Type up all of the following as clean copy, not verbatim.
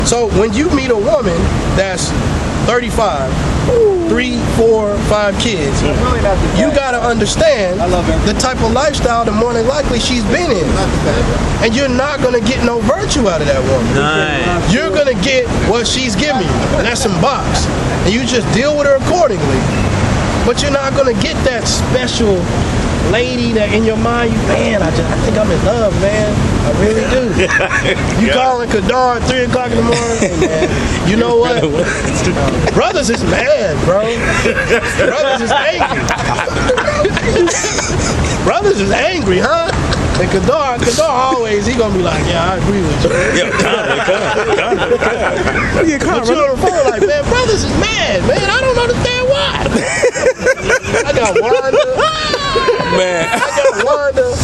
So when you meet a woman that's 35, 3, 4, 5 kids, you gotta understand the type of lifestyle that more than likely she's been in. And you're not gonna get no virtue out of that woman. Nice. You're gonna get what she's giving you, and that's some box. And you just deal with her accordingly. But you're not gonna get that special lady that in your mind, man, I think I'm in love, man. I really do. You calling Kadar at 3 o'clock in the morning, hey, man, you know what? Brothers is mad, bro. Brothers is angry. Brothers is angry, huh? And Kadar always, he gonna be like, yeah, I agree with you. Yeah, But you on the phone like, man, brothers is mad, man. I don't understand why. I got Wanda. Man. I got Wanda.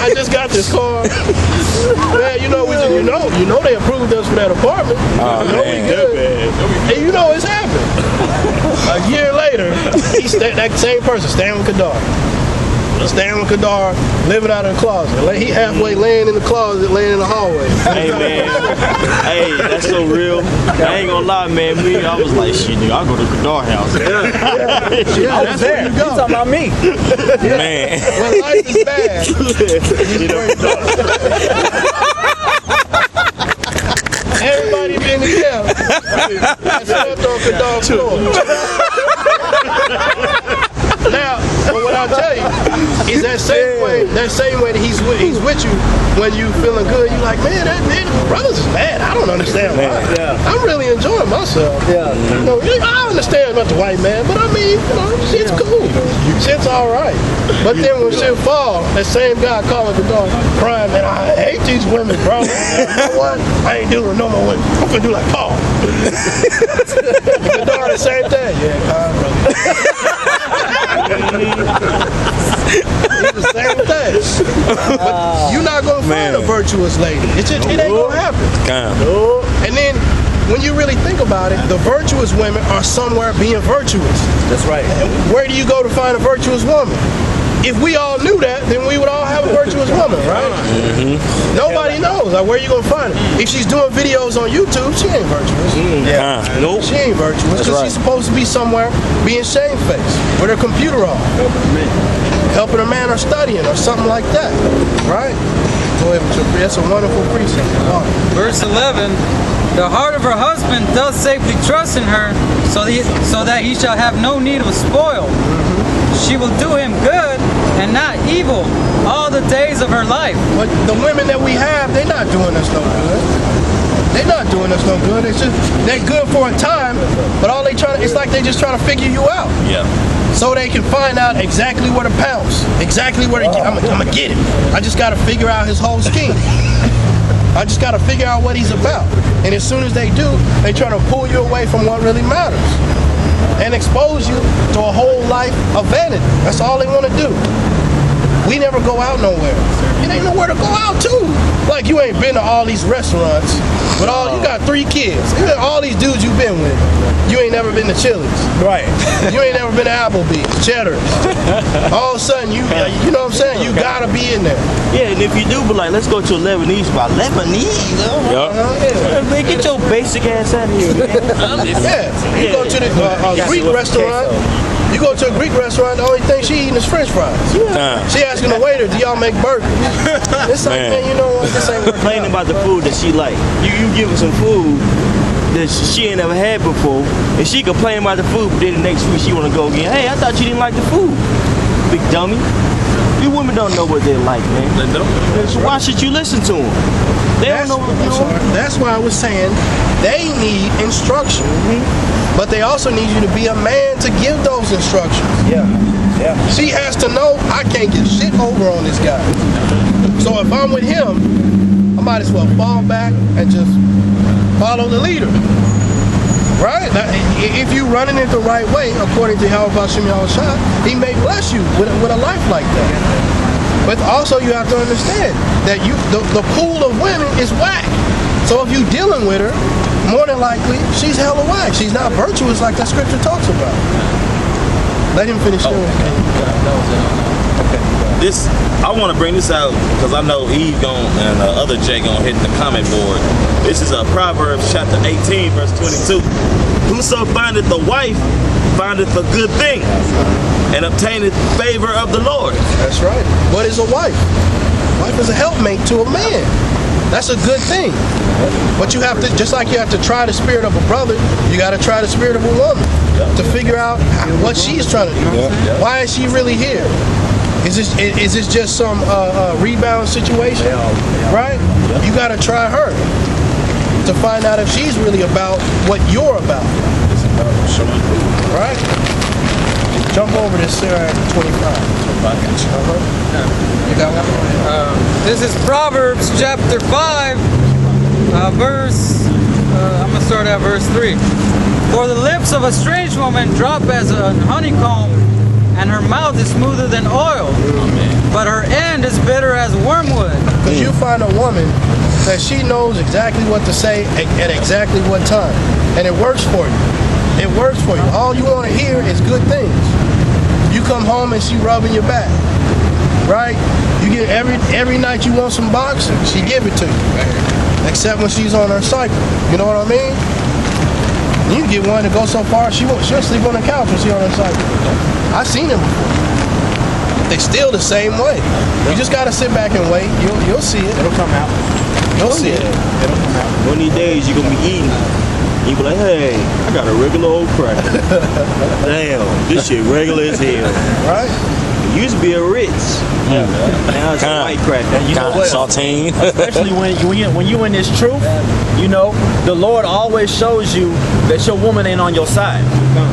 I just got this car. Man, you know they approved us for that apartment. Oh, you know man. we good. And you know it's happened. A year later, that same person staying with Kadar. Staying with Kadar, living out in the closet. He halfway laying in the closet, laying in the hallway. Hey, man. Hey, that's so real. I ain't gonna lie, man. I was like, shit, nigga, I'll go to Kadar house. Yeah, that's where you go. You talking about me? Man. When life is bad, everybody been to jail. I slept on Kadar floor. Now, but what I'll tell you is that same way that he's with you when you feeling good, you like, man, brothers is bad. I don't understand why. Yeah. I'm really enjoying myself. Yeah. You know, I understand about the white man, but I mean, shit's cool. Shit's all right. But then when shit fall, that same guy calling the dog, crying, man, I hate these women, bro. You know what? I ain't dealing with no more women. I'm gonna do like Paul. The dog, the same thing. Yeah, calm, bro. It's the same thing. But you're not gonna find a virtuous lady. It ain't gonna happen. And then when you really think about it, the virtuous women are somewhere being virtuous. That's right. And where do you go to find a virtuous woman? If we all knew that, then we would all have a virtuous woman, right? Mm-hmm. Nobody knows. Like, where you gonna find her? If she's doing videos on YouTube, she ain't virtuous. Nope. She ain't virtuous because she's supposed to be somewhere being shamefaced with her computer off, helping a man or studying or something like that, right? Go ahead with your, that's a wonderful precept. Verse 11, the heart of her husband does safely trust in her, so that he shall have no need of spoil. She will do him good and not evil all the days of her life. But the women that we have, they're not doing us no good. They're not doing us no good. It's just, they're good for a time, but all they trying to, it's like they just trying to figure you out. Yeah. So they can find out exactly where to pounce, exactly where to get. I'm gonna get him. I just gotta figure out his whole scheme. I just gotta figure out what he's about. And as soon as they do, they try to pull you away from what really matters and expose you to a whole life of vanity. That's all they want to do. We never go out nowhere. It ain't nowhere to go out to. Like, you ain't been to all these restaurants, but you got 3 kids. All these dudes you've been with, you ain't never been to Chili's. Right. You ain't never been to Applebee's, Cheddar's. All of a sudden, you know what I'm saying? You gotta be in there. Yeah, and if you do, but like, let's go to a Lebanese spot. Lebanese? Man, get your basic ass out of here, man. Yeah. You go to the Greek restaurant. You go to a Greek restaurant, the only thing she eating is French fries. She asking the waiter, do y'all make burgers? It's like, man, you know what? This ain't working Complaining out. about the food that she like. You give her some food that she ain't never had before, and she complain about the food, but then the next week she wanna go again. Hey, I thought you didn't like the food, big dummy. You women don't know what they like, man. They don't. So why should you listen to them? They don't know what they're doing. That's why I was saying they need instruction. But they also need you to be a man to give those instructions. Yeah. Yeah. She has to know I can't get shit over on this guy. So if I'm with him, I might as well fall back and just follow the leader. Right? Now, if you running it the right way, according to how Hashem Yahushua, he may bless you with a life like that. But also you have to understand that the pool of women is whack. So if you dealing with her, more than likely, she's hella whack. She's not virtuous like that scripture talks about. Let him finish. This, I want to bring this out because I know Eve and other Jay gonna hit the comment board. This is Proverbs chapter 18, verse 22. Whoso findeth the wife findeth a good thing and obtaineth favor of the Lord. That's right. What is a wife? Wife is a helpmate to a man. That's a good thing. But you have to, just like you have to try the spirit of a brother, you got to try the spirit of a woman to figure out what she's trying to do. Why is she really here? Is this just some rebound situation? Right? You got to try her to find out if she's really about what you're about. Right? Jump over to Sarah at 25. You got one? This is Proverbs chapter 5, verse, I'm going to start at verse 3. For the lips of a strange woman drop as a honeycomb, and her mouth is smoother than oil, but her end is bitter as wormwood. Because you find a woman that she knows exactly what to say at exactly what time. And it works for you. It works for you. All you want to hear is good things. You come home and she rubbing your back. Right? You get every night you want some boxing, she give it to you. Except when she's on her cycle. You know what I mean? You get one to go so far she'll sleep on the couch when she's on her cycle. I've seen them before. They still the same way. You just gotta sit back and wait. You'll see it. It'll come out. You'll see it. It'll come out. One of these days you're gonna be eating. You be like, hey, I got a regular old cracker. Damn, this shit regular as hell. Right? It used to be a Ritz. Now it's a white cracker. You know what? Saltine. Especially when you in this truth, you know, the Lord always shows you that your woman ain't on your side.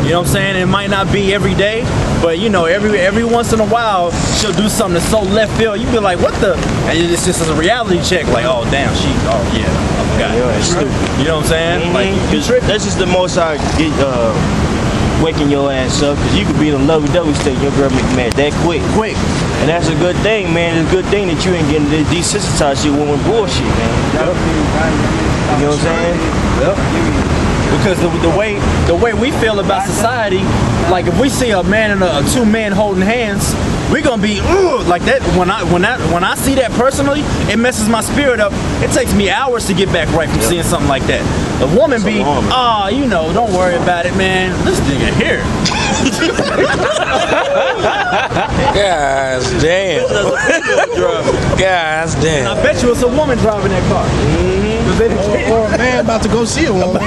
You know what I'm saying? It might not be every day, but you know, every once in a while she'll do something that's so left field. You be like, what the? And it's just a reality check. Like, oh damn, I forgot. You know what I'm saying? Like, that's just the most I get waking your ass up, because you could be in a lovey-dovey state and your girl make you mad that quick. And that's a good thing, man. It's a good thing that you ain't getting desensitized to your woman bullshit, man. You know what I'm saying? Yep. Because the way we feel about society, like if we see a man and a two men holding hands, we're gonna be like that. When I see that personally, it messes my spirit up. It takes me hours to get back right from seeing something like that. A woman be, you know, don't worry about it, man. This nigga here. Guys damn. Guys damn. I bet you it's a woman driving that car. Or a man about to go see a woman.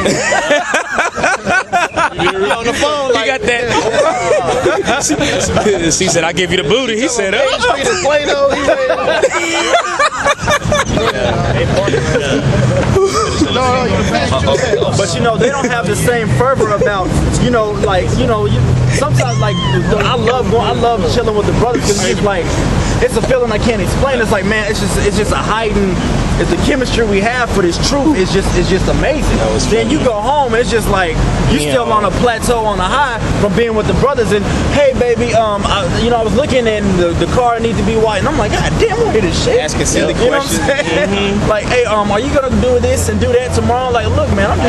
On the phone, he got that. She said, "I give you the booty." He said, Main Street in Plano. But you know, they don't have the same fervor about, you know, like, you know, sometimes like I love chilling with the brothers, because it's like, it's a feeling I can't explain. It's like, man, it's just a heightened, it's the chemistry we have for this truth. It's just amazing. Then you go home, it's just like you still on a plateau, on a high from being with the brothers. And hey, baby, I was looking and the car needs to be white, and I'm like, God damn, I hear this shit. Asking silly You know what I'm saying? Like, hey, are you gonna do this and do that tomorrow? Like, look, man, I'm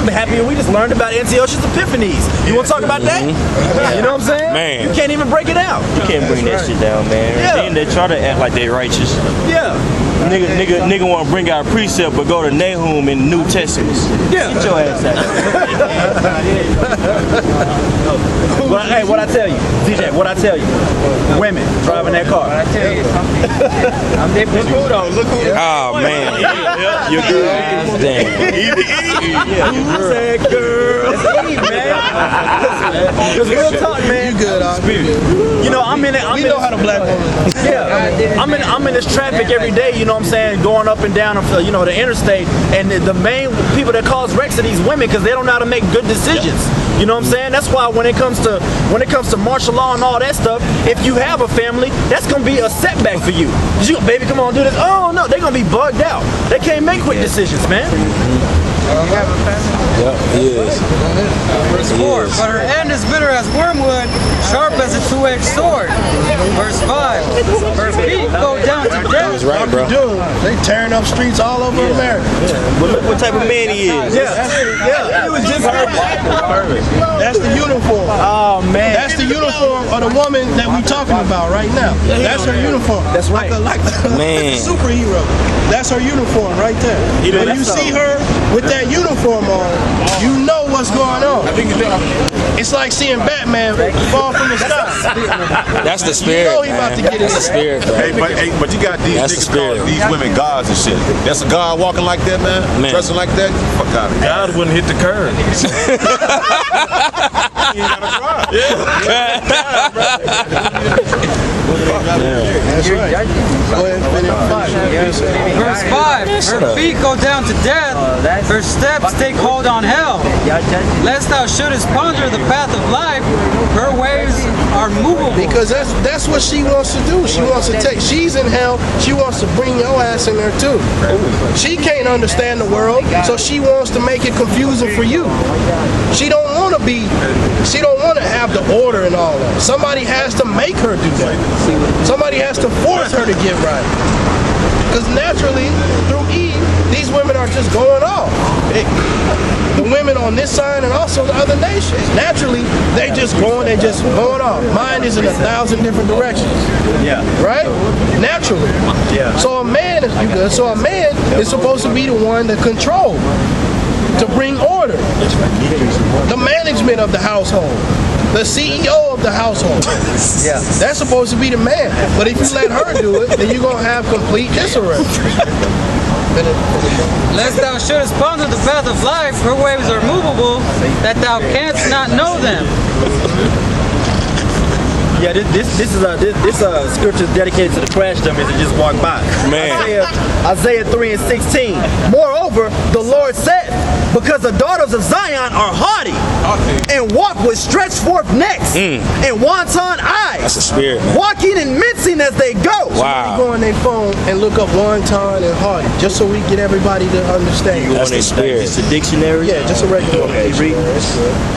happy we just learned about Antiochus Epiphanes. You wanna talk about that? You know what I'm saying? Man. You can't even break it out. You can't bring that shit down, man. Yeah. Then they try to act like they righteous. Yeah. Nigga want to bring out a precept, but go to Nahum in the New Testament. Yeah. Get your ass out. But hey, what I tell you, DJ, what I tell you, women driving that car. I tell you something. I'm different. Look who. "Oh man, Your girl. guys damn." Said girl. That's Eve, man. Because real talk, man. You good, You know, I'm in it. We know how to black woman. Yeah, I'm in this traffic every day, you know what I'm saying, going up and down, you know, the interstate, and the main people that cause wrecks are these women, because they don't know how to make good decisions. You know what I'm saying? That's why when it comes to martial law and all that stuff, if you have a family, that's gonna be a setback for you. You baby, come on, do this. Oh no, they're gonna be bugged out. They can't make quick decisions, man. You have a family? Yes. Verse 4. But her end is bitter as wormwood, sharp as a two-edged sword. Verse 5. Her feet go down to death. That's right, bro. Dude, they tearing up streets all over America. But look what type of man he is. Yeah, it was just That's the uniform. Oh man. That's the uniform of the woman that we talking about right now. That's her uniform. That's right. Like a Man. superhero. That's her uniform right there. When you see her with that uniform on, you know what's going on. It's like seeing Batman fall from the sky. That's the You spirit, know he about to man. get That's the his spirit, bro. But you got these That's the niggas spirit. calling these women gods and shit. That's a god walking like that, man? Man. Dressing like that? Fuck out of here. God wouldn't hit the curb. You ain't gotta drive. That's right. Go ahead and finish. Verse 5. Her feet go down to death. Her steps take hold on hell. Lest thou shouldest ponder the path of life, her ways are movable. Because that's what she wants to do. She wants to take. She's in hell. She wants to bring your ass in there too. She can't understand the world, so she wants to make it confusing for you. She don't want to be. She don't want to have the order and all that. Somebody has to make her do that. Somebody has to force her to get right. Because naturally, through Eve, these women are just going off. The women on this side and also the other nations. Naturally, they just going off. Mine is in 1,000 different directions. Yeah. Right? Naturally. Yeah. So a man is supposed to be the one to control, to bring order. The management of the household. The CEO of the household. Yeah. That's supposed to be the man. But if you let her do it, then you're going to have complete disarray. Lest thou shouldest ponder the path of life, her ways are movable, that thou canst not know them. Yeah, this scripture is dedicated to the crash dummies that just walked by. Man. Isaiah 3:16. Moreover, the Lord said, because the daughters of Zion are haughty and walk with stretched forth necks and wanton eyes, That's the spirit, man. walking and mincing as they go. Wow. Go on their phone and look up wonton and hardy, just so we get everybody to understand. That's the spirit. It's a dictionary. Yeah, just a regular read.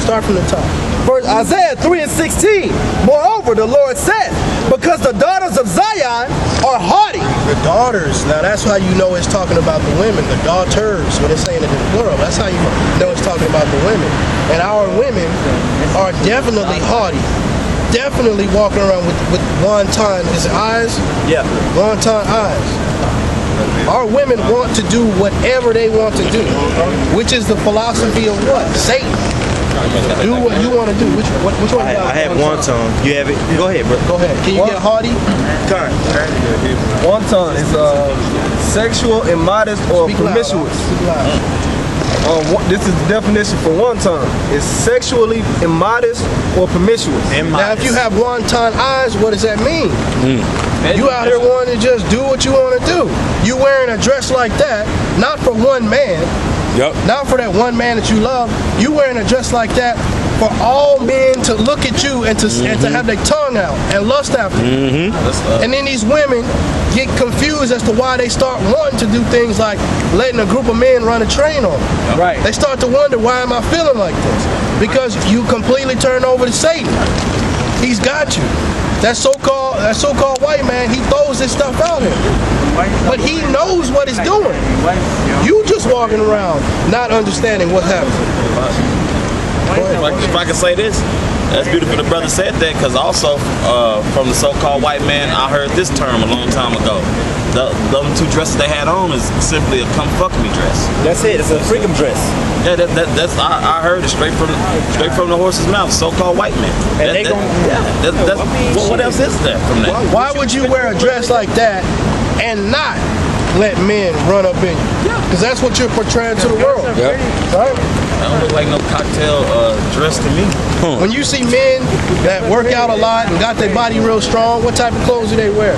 Start from the top. Verse Isaiah 3:16. Moreover, the Lord said, because the daughters of Zion are haughty. The daughters, now that's how you know it's talking about the women. The daughters, when it's saying it in plural, that's how you know it's talking about the women. And our women are definitely haughty. Definitely walking around with wonton, is it eyes? Yeah. Wonton eyes. Our women want to do whatever they want to do, which is the philosophy of what? Satan. Do what you want to do. Which one? I have wonton. You have it? Go ahead, bro. Go ahead. Can you get haughty? Wonton is sexual, immodest, or Speak loud, promiscuous. Speak loud. This is the definition for wonton. It's sexually immodest or promiscuous. Now, if you have wonton eyes, what does that mean? You out here wanting to just do what you want to do. You wearing a dress like that, not for one man, Yup. not for that one man that you love. You wearing a dress like that for all men to look at you and to have their tongue out and lust after you. And then these women get confused as to why they start wanting to do things like letting a group of men run a train on them. Right. They start to wonder, why am I feeling like this? Because you completely turn over to Satan. He's got you. That so-called white man, he throws this stuff out here. But he knows what he's doing. You just walking around not understanding what's happening. If I can say this, that's beautiful. The brother said that because also from the so-called white man, I heard this term a long time ago. The two dresses they had on is simply a come fuck me dress. That's it. It's a freedom dress. Yeah, that's I heard it straight from the horse's mouth. So-called white man. And What else is there from that? Why would you wear a dress like that and not let men run up in you? Because that's what you're portraying to the world. Yep. Right? That don't look like no cocktail dress to me. When you see men that work out a lot and got their body real strong, what type of clothes do they wear?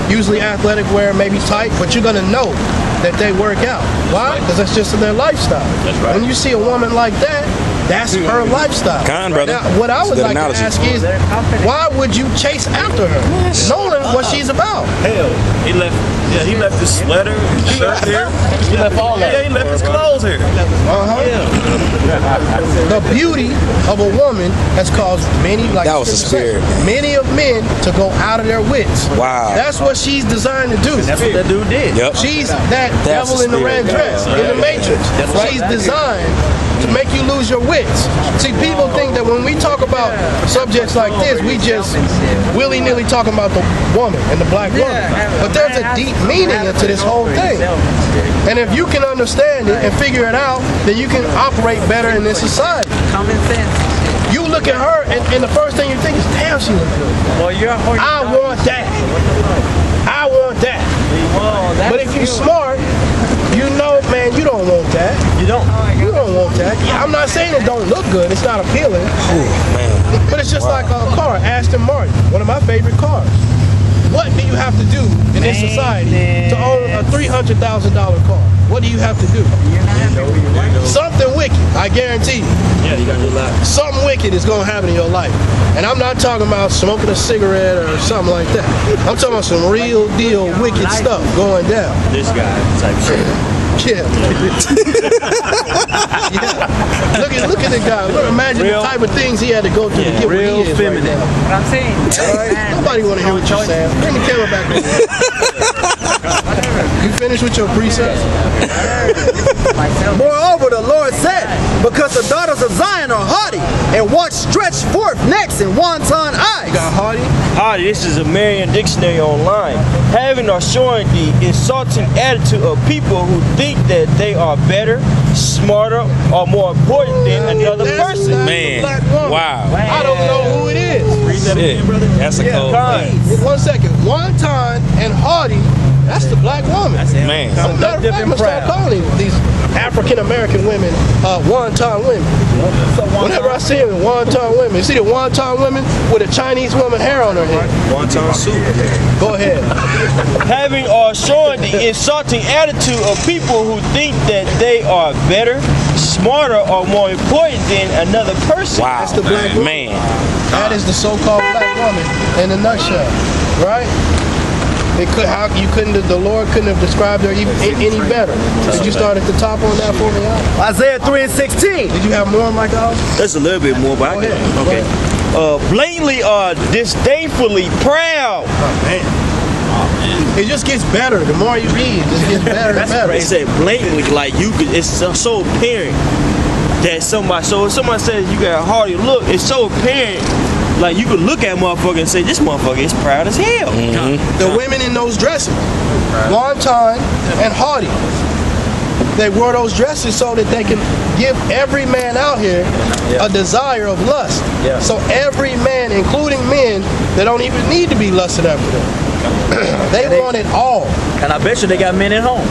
Usually athletic wear, maybe tight, but you're gonna know that they work out. Why? Because that's just their lifestyle. That's right. When you see a woman like that, that's her lifestyle. Con, brother. Now, what I would That's a good like to analogy. ask is, why would you chase after her, knowing what she's about? Hell, he left Yeah, he left his sweater, his shirt here. He left all that. Yeah, he left his clothes here. The beauty of a woman has caused many, like That was the scripture spirit, says, many of men to go out of their wits. Wow. That's what she's designed to do. That's what that dude did. Yep. She's that That's devil the in the red spirit. dress, in the Matrix. She's designed to make you lose your wits. See, people think that when we talk about subjects like this, we just willy-nilly talking about the woman and the black woman. But there's a deep meaning into this whole thing. And if you can understand it and figure it out, then you can operate better in this society. Common sense. You look at her, and the first thing you think is, damn, she look good. Well, you're I want that. I want that. But if you're smart, you know, man, you don't want that. You don't. You don't want that. Yeah, I'm not saying it don't look good. It's not appealing. But it's just like a car, Aston Martin, one of my favorite cars. What do you have to do in this society to own a $300,000 car? What do you have to do? Something wicked, I guarantee you. Yeah, you gotta do a lot. Something wicked is gonna happen in your life. And I'm not talking about smoking a cigarette or something like that. I'm talking about some real deal wicked stuff going down. This guy type shit. Yeah. Yeah. Look at the guy. Look, imagine Real- the type of things he had to go through to get real where he is feminine. right now. What I'm saying. All right? Nobody want to hear what you're saying. Bring the camera back over. You finished with your precepts? Moreover, the Lord said, because the daughters of Zion are haughty and walk stretched forth necks and wanton eyes. Got Hardy? Hardy, this is a Merriam Dictionary online. Having or showing the insulting attitude of people who think that they are better, smarter, or more important than another That's person. not Man, the black woman. wow. I don't know who it is. Shit. That's a cold Kind. thing. 1 second. Wanton and Hardy, that's the black woman. Man. Matter of fact, I'm gonna start calling these African American women wonton women. Whenever I see them, wonton women. You see the wonton women with a Chinese woman hair on her head. Wonton soup. Go ahead. Having or showing the insulting attitude of people who think that they are better, smarter, or more important than another person. Wow. That's the black woman. Man. That is the so-called black woman in a nutshell, right? It could, the Lord couldn't have described her even any better. Did you start at the top on that for me, Al? Isaiah 3:16. Did you have more, Mike Al? That's a little bit more, but Go I can. ahead. Go Okay. Blatantly or disdainfully proud. It just gets better. The more you read, it just gets better and better. They say blatantly, like you could. It's so apparent that somebody. So if somebody says you got a hardy look, it's so apparent. Like you could look at a motherfucker and say, this motherfucker is proud as hell. The women in those dresses, wonton and Hardy, they wore those dresses so that they can give every man out here a desire of lust. Yeah. So every man, including men that don't even need to be lusted after them, they want it all. And I bet you they got men at home.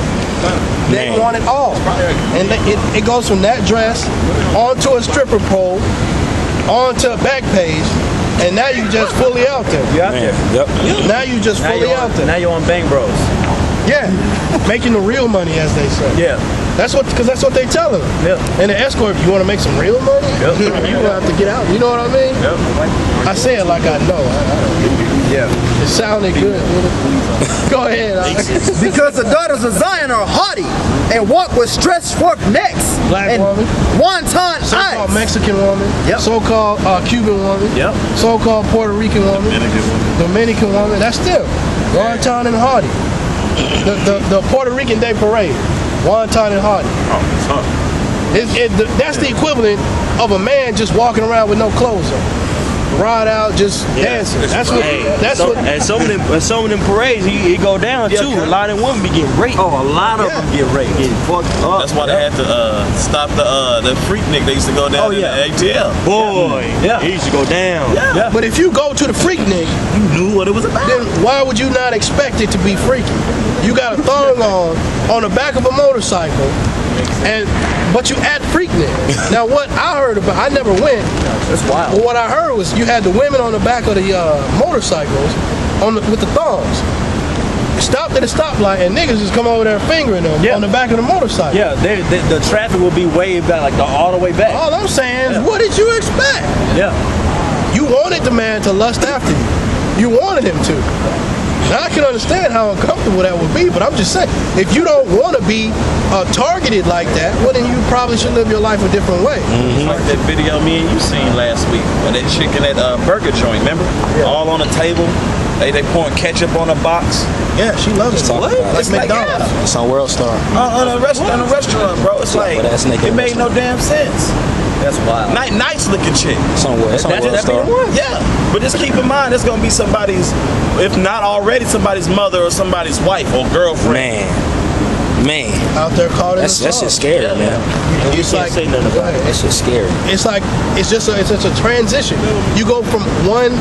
They Man. want it all. And it goes from that dress onto a stripper pole, onto a back page, and now you just fully out there. You out Man. there. Yep. Now you just Now fully you're out on, there. now you're on Bang Bros. Yeah, making the real money, as they say. Yeah. That's what they telling them. Yep. And the escort, if you want to make some real money, Yep. you're gonna have to get out. You know what I mean? Yep. I say it like I know. Yeah. It sounded good. Go ahead. Because the daughters of Zion are haughty and walk with stretched forth necks Black and woman. wanton So-called eyes. Mexican woman. Yep. So-called Cuban woman. Yep. So-called Puerto Rican woman. Dominican woman. That's still wonton and Hardy. The Puerto Rican Day Parade. Wonton and Hardy. That's the equivalent of a man just walking around with no clothes on. Ride out, just dancing. That's what. And some of them parades, he go down too. A lot of them women be getting raped. Oh, a lot of them get raped. Getting fucked up. That's why they had to stop the Freaknik. They used to go down in the ATL. Boy, Yeah. he used to go down. Yeah. But if you go to the Freaknik, You knew what it was about. then why would you not expect it to be freaky? You got a thong on the back of a motorcycle, but you at Freaknik. Now what I heard about, I never went, That's wild. but what I heard was you had the women on the back of the motorcycles with the thongs. Stopped at a stoplight and niggas just come over there fingering them Yeah. on the back of the motorcycle. Yeah, the traffic will be way back, like all the way back. All I'm saying is, what did you expect? Yeah. You wanted the man to lust after you. You wanted him to. Now I can understand how uncomfortable that would be, but I'm just saying, if you don't want to be targeted like that, well then you probably should live your life a different way. Like that video me and you seen last week of that chicken at burger joint, remember? All on the table. They pouring ketchup on a box. Yeah, she loves it. What? Like It's like, McDonald's. yeah. It's on World Star. On a restaurant, bro. It's like, but that's naked it made no damn sense. That's wild. Nice looking chick. It's on World Star. Yeah, but just keep in mind, it's gonna be somebody's, if not already somebody's mother or somebody's wife or girlfriend. Man, Out there caught in that's the just sauce. scary, man. It's Can't like, say nothing about it. That's just scary. it's like, it's just a transition. You go from one